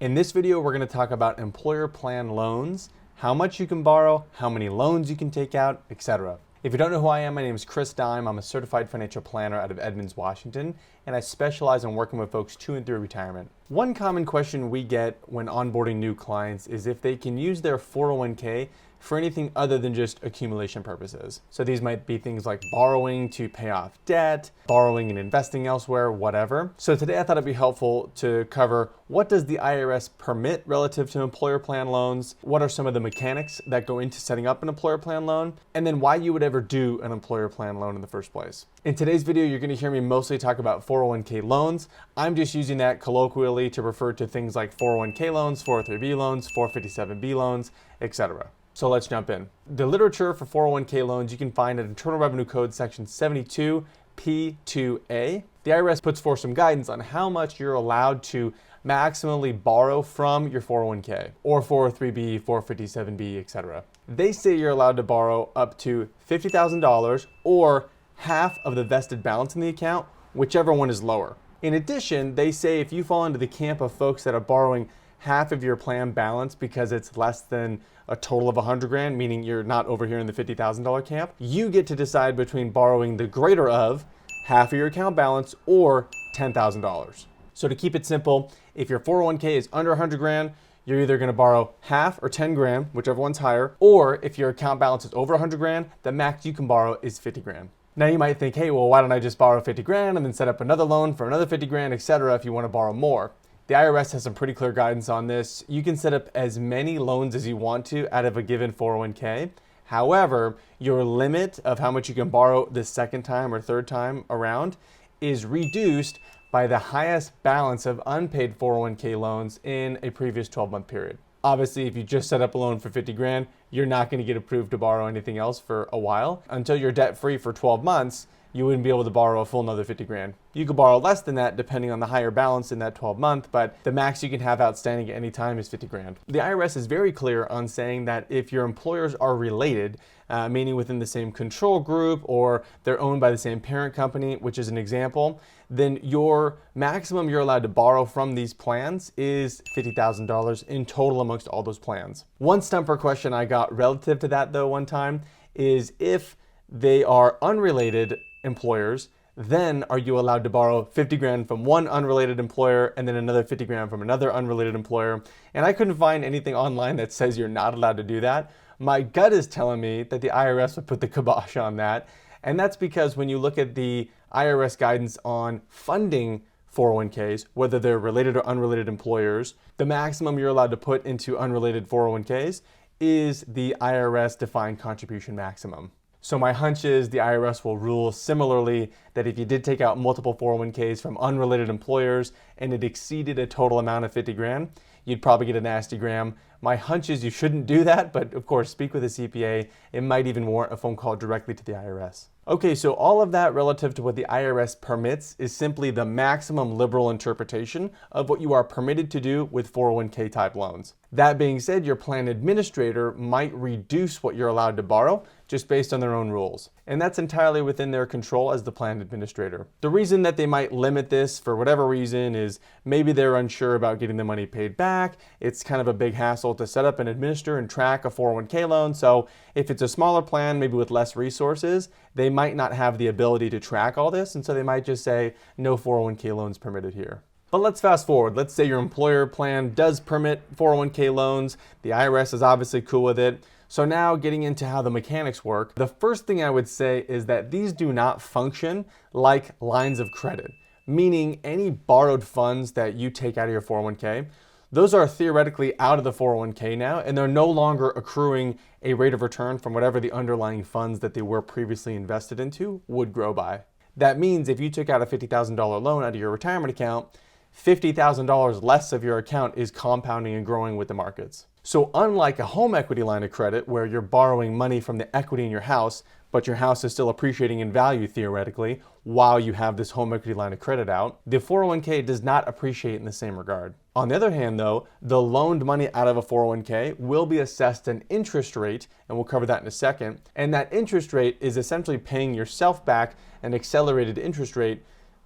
In this video, we're going to talk about employer plan loans, how much you can borrow, how many loans you can take out, etc. If you don't know who I am, my name is Chris Dime. I'm a certified financial planner out of Edmonds, Washington, and I specialize in working with folks to and through retirement. One common question we get when onboarding new clients is if they can use their 401k for anything other than just accumulation purposes. So these might be things like borrowing to pay off debt, borrowing and investing elsewhere, whatever. So today I thought it'd be helpful to cover what does the IRS permit relative to employer plan loans, what are some of the mechanics that go into setting up an employer plan loan, and then why you would ever do an employer plan loan in the first place. In today's video, you're going to hear me mostly talk about 401k loans. I'm just using that colloquially to refer to things like 401k loans, 403b loans, 457b loans, etc. So let's jump in. The literature for 401k loans you can find at Internal Revenue Code section 72P2A. The IRS puts forth some guidance on how much you're allowed to maximally borrow from your 401k or 403b, 457b, etc. They say you're allowed to borrow up to $50,000 or half of the vested balance in the account, whichever one is lower. In addition, they say if you fall into the camp of folks that are borrowing half of your plan balance because it's less than a total of 100 grand, meaning you're not over here in the $50,000 camp, you get to decide between borrowing the greater of half of your account balance or $10,000. So to keep it simple, if your 401k is under 100 grand, you're either going to borrow half or 10 grand, whichever one's higher, or if your account balance is over 100 grand, the max you can borrow is 50 grand. Now you might think, hey, well, why don't I just borrow 50 grand and then set up another loan for another 50 grand, etc. if you want to borrow more. The IRS has some pretty clear guidance on this. You can set up as many loans as you want to out of a given 401k. However, your limit of how much you can borrow the second time or third time around is reduced by the highest balance of unpaid 401k loans in a previous 12-month period. Obviously, if you just set up a loan for 50 grand, you're not going to get approved to borrow anything else for a while. Until you're debt-free for 12 months, you wouldn't be able to borrow a full another 50 grand. You could borrow less than that depending on the higher balance in that 12 month, but the max you can have outstanding at any time is 50 grand. The IRS is very clear on saying that if your employers are related, meaning within the same control group or they're owned by the same parent company, which is an example, then your maximum you're allowed to borrow from these plans is $50,000 in total amongst all those plans. One stumper question I got relative to that though one time is if they are unrelated employers, then are you allowed to borrow 50 grand from one unrelated employer and then another 50 grand from another unrelated employer? And I couldn't find anything online that says you're not allowed to do that. My gut is telling me that the IRS would put the kibosh on that. And that's because when you look at the IRS guidance on funding 401ks, whether they're related or unrelated employers, the maximum you're allowed to put into unrelated 401ks is the IRS defined contribution maximum. So my hunch is the IRS will rule similarly that if you did take out multiple 401ks from unrelated employers and it exceeded a total amount of 50 grand, you'd probably get a nasty gram. My hunch is you shouldn't do that, but of course, speak with a CPA. It might even warrant a phone call directly to the IRS. Okay, so all of that relative to what the IRS permits is simply the maximum liberal interpretation of what you are permitted to do with 401k type loans. That being said, your plan administrator might reduce what you're allowed to borrow just based on their own rules. And that's entirely within their control as the plan administrator. The reason that they might limit this for whatever reason is maybe they're unsure about getting the money paid back. It's kind of a big hassle to set up and administer and track a 401k loan. So if it's a smaller plan, maybe with less resources, they might not have the ability to track all this. And so they might just say no 401k loans permitted here. But let's fast forward. Let's say your employer plan does permit 401k loans. The IRS is obviously cool with it. So now getting into how the mechanics work, the first thing I would say is that these do not function like lines of credit, meaning any borrowed funds that you take out of your 401k, those are theoretically out of the 401k now, and they're no longer accruing a rate of return from whatever the underlying funds that they were previously invested into would grow by. That means if you took out a $50,000 loan out of your retirement account, $50,000 less of your account is compounding and growing with the markets. So unlike a home equity line of credit where you're borrowing money from the equity in your house, but your house is still appreciating in value theoretically while you have this home equity line of credit out, the 401k does not appreciate in the same regard. On the other hand though, the loaned money out of a 401k will be assessed an interest rate, and we'll cover that in a second, and that interest rate is essentially paying yourself back an accelerated interest rate.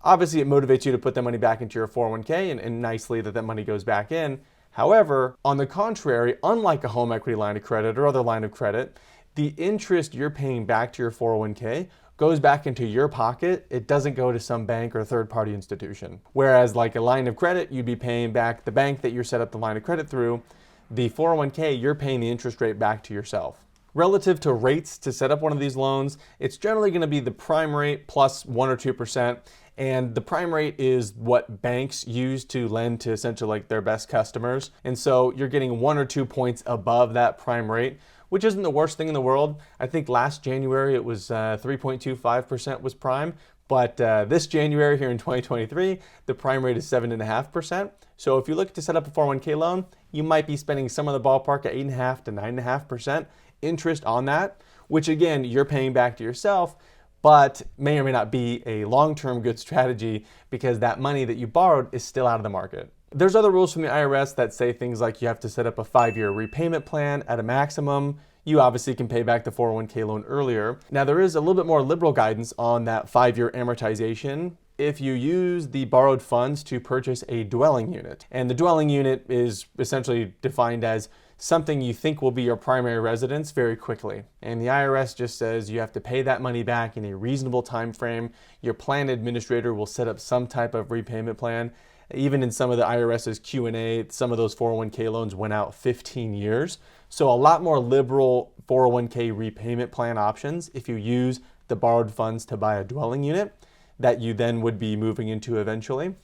Obviously, it motivates you to put that money back into your 401k and nicely that money goes back in. However, on the contrary, unlike a home equity line of credit or other line of credit, the interest you're paying back to your 401k goes back into your pocket. It doesn't go to some bank or third-party institution. Whereas like a line of credit, you'd be paying back the bank that you set up the line of credit through. The 401k, you're paying the interest rate back to yourself. Relative to rates to set up one of these loans, it's generally going to be the prime rate plus 1 or 2%. And the prime rate is what banks use to lend to essentially like their best customers. And so you're getting 1 or 2 points above that prime rate, which isn't the worst thing in the world. I think last January it was 3.25% was prime. But this January here in 2023, the prime rate is 7.5%. So if you look to set up a 401k loan, you might be spending some of the ballpark at 8.5 to 9.5% interest on that, which again, you're paying back to yourself, but may or may not be a long-term good strategy because that money that you borrowed is still out of the market. There's other rules from the IRS that say things like you have to set up a 5-year repayment plan at a maximum. You obviously can pay back the 401k loan earlier. Now there is a little bit more liberal guidance on that 5-year amortization if you use the borrowed funds to purchase a dwelling unit. And the dwelling unit is essentially defined as something you think will be your primary residence very quickly. And the IRS just says you have to pay that money back in a reasonable time frame. Your plan administrator will set up some type of repayment plan. Even in some of the IRS's Q&A, some of those 401k loans went out 15 years. So a lot more liberal 401k repayment plan options if you use the borrowed funds to buy a dwelling unit that you then would be moving into eventually.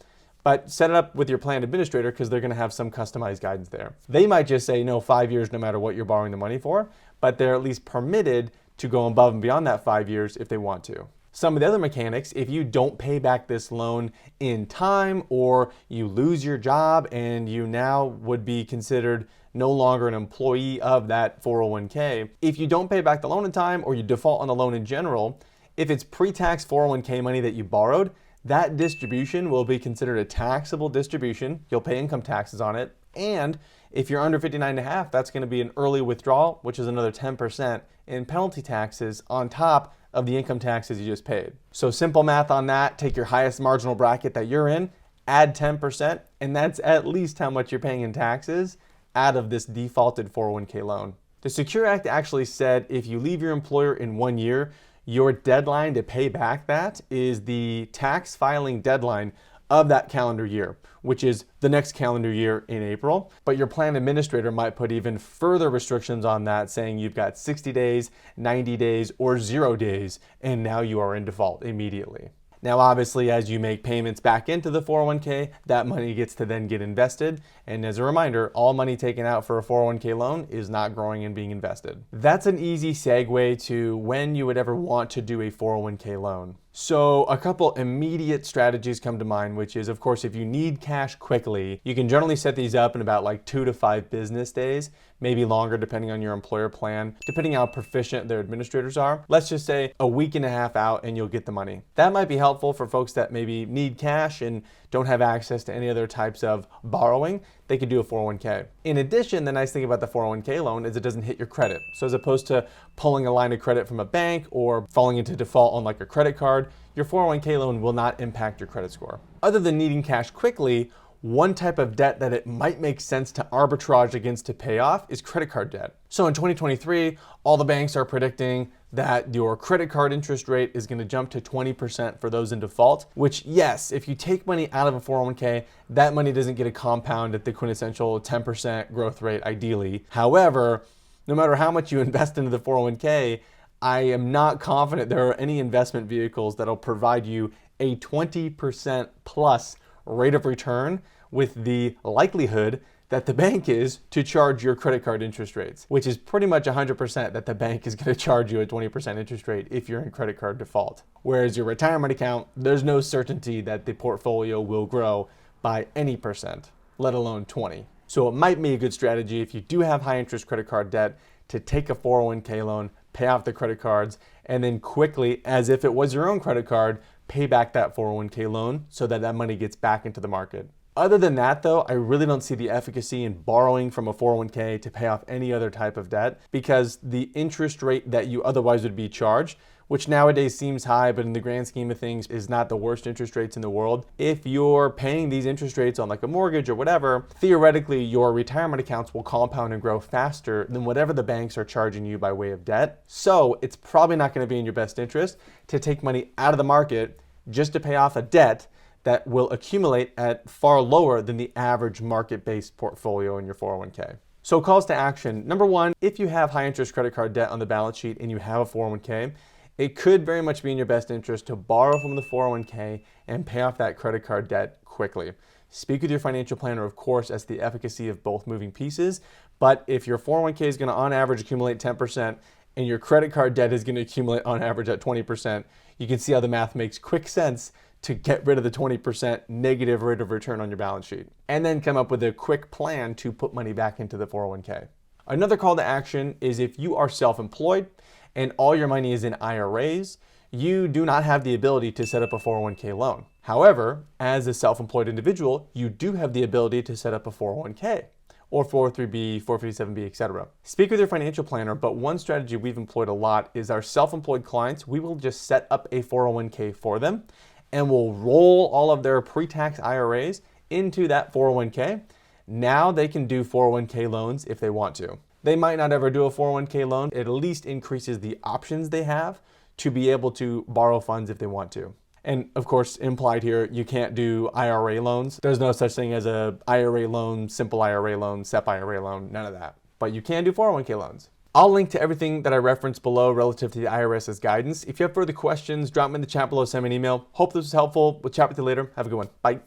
But set it up with your plan administrator because they're going to have some customized guidance there. They might just say no, 5 years no matter what you're borrowing the money for, but they're at least permitted to go above and beyond that 5 years if they want to. Some of the other mechanics, if you don't pay back this loan in time or you lose your job and you now would be considered no longer an employee of that 401k, if you don't pay back the loan in time or you default on the loan in general, if it's pre-tax 401k money that you borrowed, that distribution will be considered a taxable distribution. You'll pay income taxes on it. And if you're under 59.5, that's going to be an early withdrawal, which is another 10% in penalty taxes on top of the income taxes you just paid. So simple math on that, take your highest marginal bracket that you're in, add 10%, and that's at least how much you're paying in taxes out of this defaulted 401k loan. The Secure Act actually said if you leave your employer in 1 year, your deadline to pay back that is the tax filing deadline of that calendar year, which is the next calendar year in April. But your plan administrator might put even further restrictions on that, saying you've got 60 days, 90 days, or 0 days, and now you are in default immediately. Now, obviously, as you make payments back into the 401k, that money gets to then get invested. And as a reminder, all money taken out for a 401k loan is not growing and being invested. That's an easy segue to when you would ever want to do a 401k loan. So a couple immediate strategies come to mind, which is, of course, if you need cash quickly, you can generally set these up in about like 2 to 5 business days, maybe longer depending on your employer plan, depending how proficient their administrators are. Let's just say a week and a half out and you'll get the money. That might be helpful for folks that maybe need cash and don't have access to any other types of borrowing. They could do a 401k. In addition, the nice thing about the 401k loan is it doesn't hit your credit. So as opposed to pulling a line of credit from a bank or falling into default on like a credit card, your 401k loan will not impact your credit score. Other than needing cash quickly, one type of debt that it might make sense to arbitrage against to pay off is credit card debt. So in 2023, all the banks are predicting that your credit card interest rate is going to jump to 20% for those in default, which yes, if you take money out of a 401k, that money doesn't get a compound at the quintessential 10% growth rate ideally. However, no matter how much you invest into the 401k, I am not confident there are any investment vehicles that'll provide you a 20% plus rate of return with the likelihood that the bank is to charge your credit card interest rates, which is pretty much 100% that the bank is going to charge you a 20% interest rate if you're in credit card default. Whereas your retirement account, there's no certainty that the portfolio will grow by any percent, let alone 20. So it might be a good strategy if you do have high interest credit card debt to take a 401k loan, pay off the credit cards, and then quickly, as if it was your own credit card, pay back that 401k loan so that that money gets back into the market. Other than that though, I really don't see the efficacy in borrowing from a 401k to pay off any other type of debt because the interest rate that you otherwise would be charged which nowadays seems high, but in the grand scheme of things is not the worst interest rates in the world. If you're paying these interest rates on like a mortgage or whatever, theoretically your retirement accounts will compound and grow faster than whatever the banks are charging you by way of debt. So it's probably not going to be in your best interest to take money out of the market just to pay off a debt that will accumulate at far lower than the average market-based portfolio in your 401k. So calls to action. Number one, if you have high interest credit card debt on the balance sheet and you have a 401k, it could very much be in your best interest to borrow from the 401k and pay off that credit card debt quickly. Speak with your financial planner, of course, as to the efficacy of both moving pieces. But if your 401k is going to on average accumulate 10% and your credit card debt is going to accumulate on average at 20%, you can see how the math makes quick sense to get rid of the 20% negative rate of return on your balance sheet, and then come up with a quick plan to put money back into the 401k. Another call to action is if you are self-employed and all your money is in IRAs, you do not have the ability to set up a 401k loan. However, as a self-employed individual, you do have the ability to set up a 401k or 403b, 457b, etc. Speak with your financial planner, but one strategy we've employed a lot is our self-employed clients, we will just set up a 401k for them and we'll roll all of their pre-tax IRAs into that 401k. Now they can do 401k loans if they want to. They might not ever do a 401k loan. It at least increases the options they have to be able to borrow funds if they want to. And of course, implied here, you can't do IRA loans. There's no such thing as a IRA loan, simple IRA loan, SEP IRA loan, none of that. But you can do 401k loans. I'll link to everything that I referenced below relative to the IRS's guidance. If you have further questions, drop them in the chat below, send me an email. Hope this was helpful. We'll chat with you later. Have a good one. Bye.